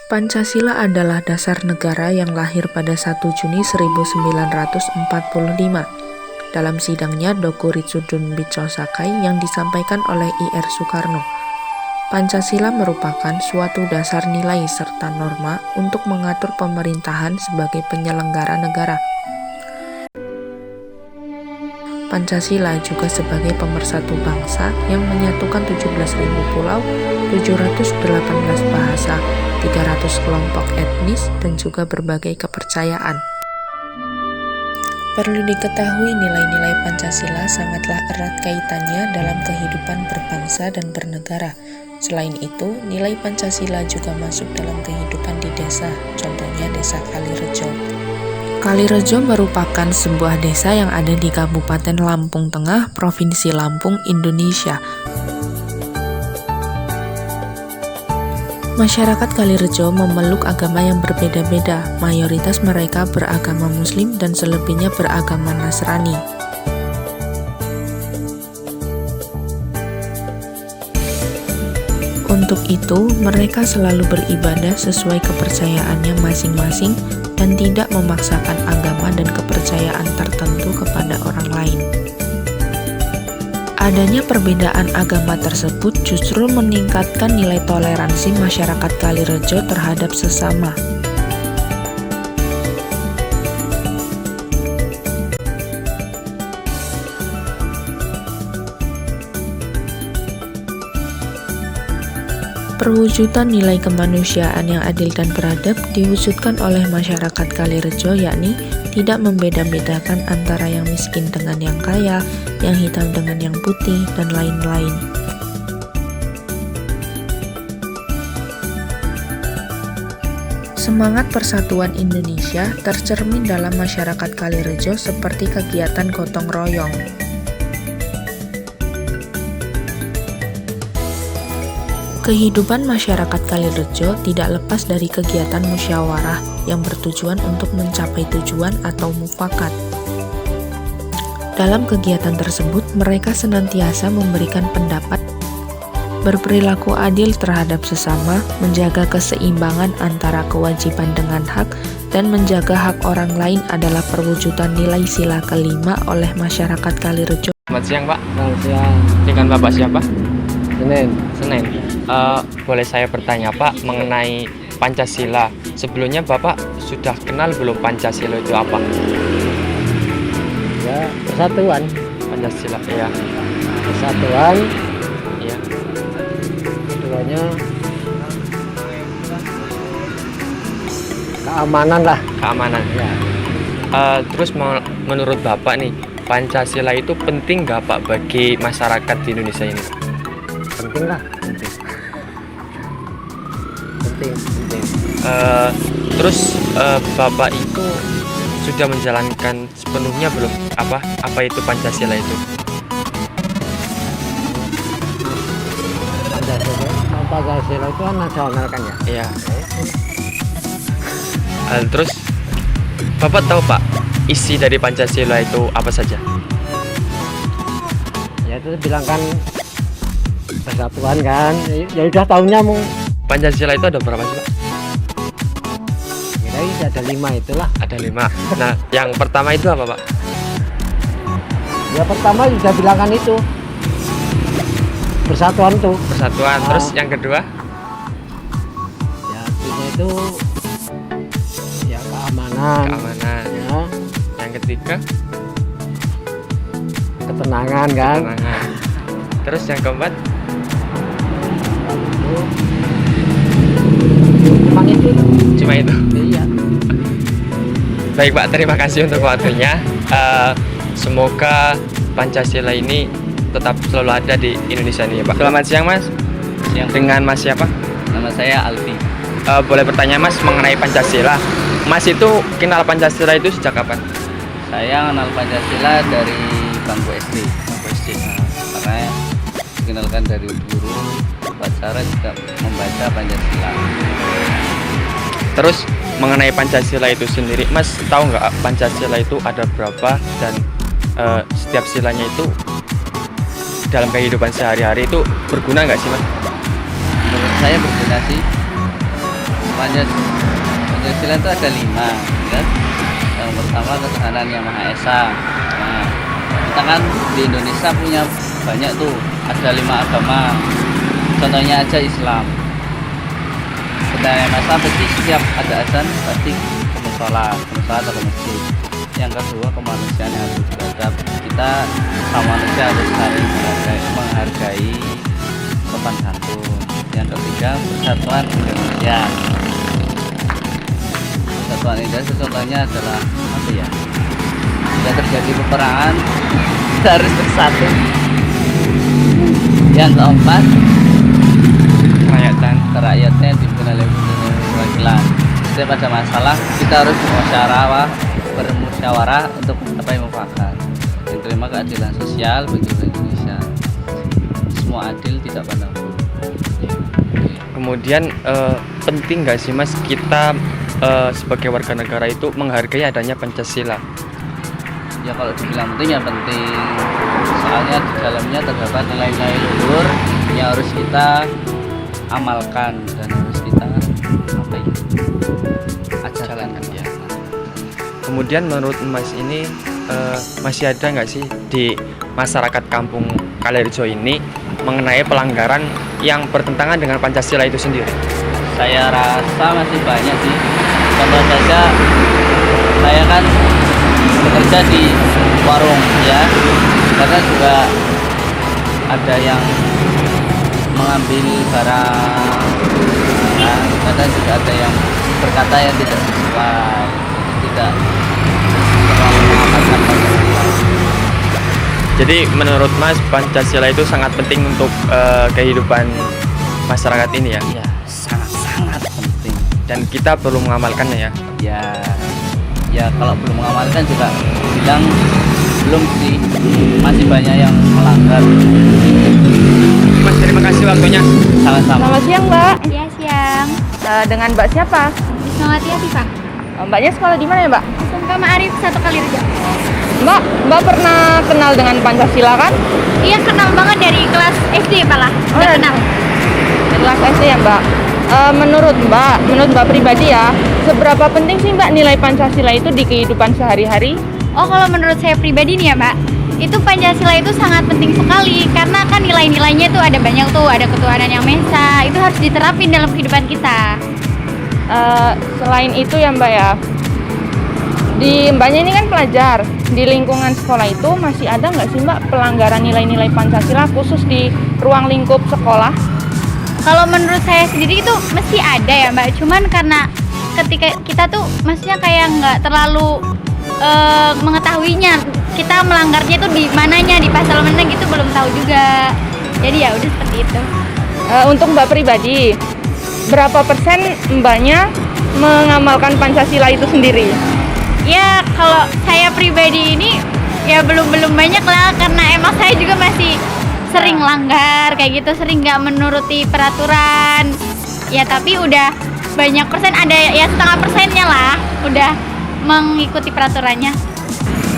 Pancasila adalah dasar negara yang lahir pada 1 Juni 1945. Dalam sidangnya Doku Ritsudun Bichosakai yang disampaikan oleh Ir Soekarno, Pancasila merupakan suatu dasar nilai serta norma untuk mengatur pemerintahan sebagai penyelenggara negara. Pancasila juga sebagai pemersatu bangsa yang menyatukan 17.000 pulau, 718 bahasa, 300 kelompok etnis, dan juga berbagai kepercayaan. Perlu diketahui nilai-nilai Pancasila sangatlah erat kaitannya dalam kehidupan berbangsa dan bernegara. Selain itu, nilai Pancasila juga masuk dalam kehidupan di desa, contohnya Desa Kalirejo. Kalirejo merupakan sebuah desa yang ada di Kabupaten Lampung Tengah, Provinsi Lampung, Indonesia. Masyarakat Kalirejo memeluk agama yang berbeda-beda, mayoritas mereka beragama Muslim dan selebihnya beragama Nasrani. Untuk itu, mereka selalu beribadah sesuai kepercayaannya masing-masing dan tidak memaksakan agama dan kepercayaan tertentu kepada orang lain. Adanya perbedaan agama tersebut justru meningkatkan nilai toleransi masyarakat Kalirejo terhadap sesama. Perwujudan nilai kemanusiaan yang adil dan beradab diwujudkan oleh masyarakat Kalirejo, yakni tidak membeda-bedakan antara yang miskin dengan yang kaya, yang hitam dengan yang putih, dan lain-lain. Semangat persatuan Indonesia tercermin dalam masyarakat Kalirejo seperti kegiatan gotong royong. Kehidupan masyarakat Kalirejo tidak lepas dari kegiatan musyawarah yang bertujuan untuk mencapai tujuan atau mufakat. Dalam kegiatan tersebut, mereka senantiasa memberikan pendapat, berperilaku adil terhadap sesama, menjaga keseimbangan antara kewajiban dengan hak, dan menjaga hak orang lain adalah perwujudan nilai sila kelima oleh masyarakat Kalirejo. Selamat siang, Pak. Selamat siang. Dengan Bapak siapa? Senin. Boleh saya bertanya, Pak, mengenai Pancasila. Sebelumnya Bapak sudah kenal belum Pancasila itu apa? Ya, persatuan. Pancasila, ya. Persatuan. Ya. Keduanya keamanan lah. Keamanan. Ya. Terus menurut Bapak nih, Pancasila itu penting nggak, Pak, bagi masyarakat di Indonesia ini? Penting lah. Penting. Terus Bapak itu sudah menjalankan sepenuhnya belum apa itu Pancasila itu? Pancasila itu kan nasional kan ya? Iya. Terus Bapak tahu, Pak, isi dari Pancasila itu apa saja? Ya itu bilang kan persatuan kan. Ya udah tahunnya mau. Pancasila itu ada berapa sih, Pak? Kira ada 5 itulah. Ada 5. Nah, yang pertama itu apa, Pak? Ya pertama sudah bilangan itu. Persatuan tuh. Persatuan. Terus yang kedua? Ya artinya itu ya keamanan. Keamanan. Ya, Yang ketiga? ketenangan kan. Ketenangan. Terus yang keempat? Cuma itu. Cuma itu. Iya. Baik, Pak, terima kasih untuk waktunya. Semoga Pancasila ini tetap selalu ada di Indonesia ini, ya, Pak. Selamat siang, Mas. Siang. Dengan Mas siapa? Nama saya Alfi. Boleh bertanya, Mas, mengenai Pancasila. Mas itu kenal Pancasila itu sejak kapan? Saya kenal Pancasila dari bangku SD. Bangku SD. Karena dikenalkan dari guru upacara juga membaca Pancasila. Terus mengenai Pancasila itu sendiri, Mas tahu nggak Pancasila itu ada berapa dan setiap silanya itu dalam kehidupan sehari-hari itu berguna nggak sih, Mas? Menurut saya berguna sih. Pancasila itu ada 5, kan? Yang pertama ketuhanan yang Maha Esa. Nah, kita kan di Indonesia punya banyak tuh, ada 5 agama. Contohnya aja Islam. Ketuhanan yang Maha Esa pasti setiap ada azan pasti ke musola atau ke masjid. Yang kedua kemanusiaan yang harus beradab. Kita sama manusia harus saling menghargai sopan santun. Yang ketiga persatuan Indonesia. Persatuan Indonesia contohnya adalah apa ya? Jika terjadi peperangan kita harus bersatu. Yang keempat kerakyatnya dipimpin oleh perwakilan. Setiap ada masalah kita harus bermusyawarah untuk mencapai mufakat. Yang kelima keadilan sosial bagi Indonesia. Semua adil, tidak pandang bulu. Kemudian penting nggak sih Mas kita sebagai warga negara itu menghargai adanya Pancasila? Ya kalau dibilang penting ya penting. Soalnya di dalamnya terdapat nilai-nilai luhur yang harus kita amalkan dan harus kita ajarkan ya. Kemudian menurut Mas ini masih ada nggak sih di masyarakat kampung Kalirejo ini mengenai pelanggaran yang bertentangan dengan Pancasila itu sendiri? Saya rasa masih banyak sih. Contoh saja, saya kan bekerja di warung ya, karena juga ada yang mengambil barang, nah, kadang juga ada yang berkata yang tidak sesuai, tidak terlalu mengamalkan Pancasila. Jadi menurut Mas Pancasila itu sangat penting untuk kehidupan masyarakat ini ya? Ya, sangat penting. Dan kita perlu mengamalkannya ya? Ya kalau belum mengamalkan juga bilang belum sih, masih banyak yang melanggar. Mas terima kasih waktunya. Sama-sama. Selamat siang, Mbak. Ya, siang. Dengan Mbak siapa? Semangat ya, Tifa. Mbaknya sekolah di mana ya, Mbak? SMK Ma'arif 1 Kalirejo. Mbak pernah kenal dengan Pancasila kan? Iya, kenal banget dari kelas SD malah. Oh, Udah ya. kenal. Kelas SD ya, Mbak. Menurut Mbak pribadi ya, seberapa penting sih Mbak nilai Pancasila itu di kehidupan sehari-hari? Oh, kalau menurut saya pribadi nih ya, Mbak, itu Pancasila itu sangat penting sekali karena kan nilai-nilainya tuh ada banyak tuh, ada ketuhanan yang Maha Esa, itu harus diterapin dalam kehidupan kita. Selain itu ya Mbak ya, Mbaknya ini kan pelajar, di lingkungan sekolah itu masih ada nggak sih Mbak pelanggaran nilai-nilai Pancasila khusus di ruang lingkup sekolah? Kalau menurut saya sendiri itu mesti ada ya, Mbak, cuman karena ketika kita tuh maksudnya kayak nggak terlalu mengetahuinya, kita melanggarnya tuh di mananya, di pasal mana gitu belum tahu juga. Jadi ya udah seperti itu. Untuk Mbak pribadi, berapa persen Mbaknya mengamalkan Pancasila itu sendiri? Ya kalau saya pribadi ini ya belum banyak lah, karena emang saya juga masih sering langgar kayak gitu, sering nggak menuruti peraturan. Ya tapi udah banyak persen, ada ya setengah persennya lah udah mengikuti peraturannya.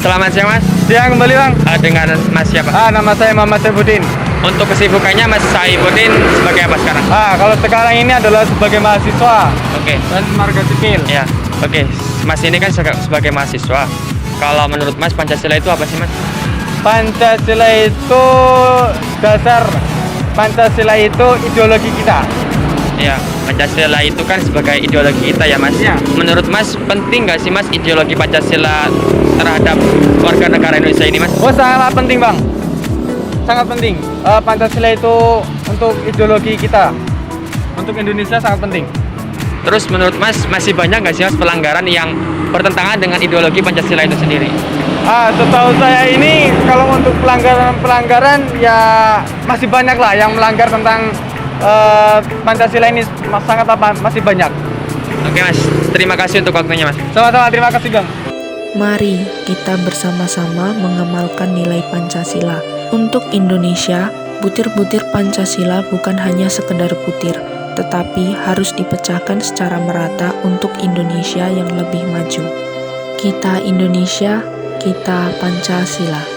Selamat siang Mas. Siang kembali Bang. Dengan Mas siapa? Nama saya Muhammad Saifuddin. Untuk kesibukannya Mas Saifuddin sebagai apa sekarang? Kalau sekarang ini adalah sebagai mahasiswa Oke. dan marga sipil. Ya, oke. Mas ini kan sebagai mahasiswa. Kalau menurut Mas Pancasila itu apa sih Mas? Pancasila itu dasar. Pancasila itu ideologi kita. Ya, Pancasila itu kan sebagai ideologi kita ya Mas. Iya. Menurut Mas penting nggak sih Mas ideologi Pancasila terhadap warga negara Indonesia ini Mas? Oh, sangatlah penting Bang. Sangat penting. Pancasila itu untuk ideologi kita. Untuk Indonesia sangat penting. Terus menurut Mas masih banyak nggak sih Mas pelanggaran yang bertentangan dengan ideologi Pancasila itu sendiri? Setahu saya ini kalau untuk pelanggaran ya masih banyak lah yang melanggar tentang Pancasila ini, masih banyak. Oke Mas, terima kasih untuk waktunya Mas. Sama-sama, terima kasih Bang. Mari kita bersama-sama mengamalkan nilai Pancasila. Untuk Indonesia, butir-butir Pancasila bukan hanya sekedar butir, tetapi harus dipecahkan secara merata untuk Indonesia yang lebih maju. Kita Indonesia, kita Pancasila.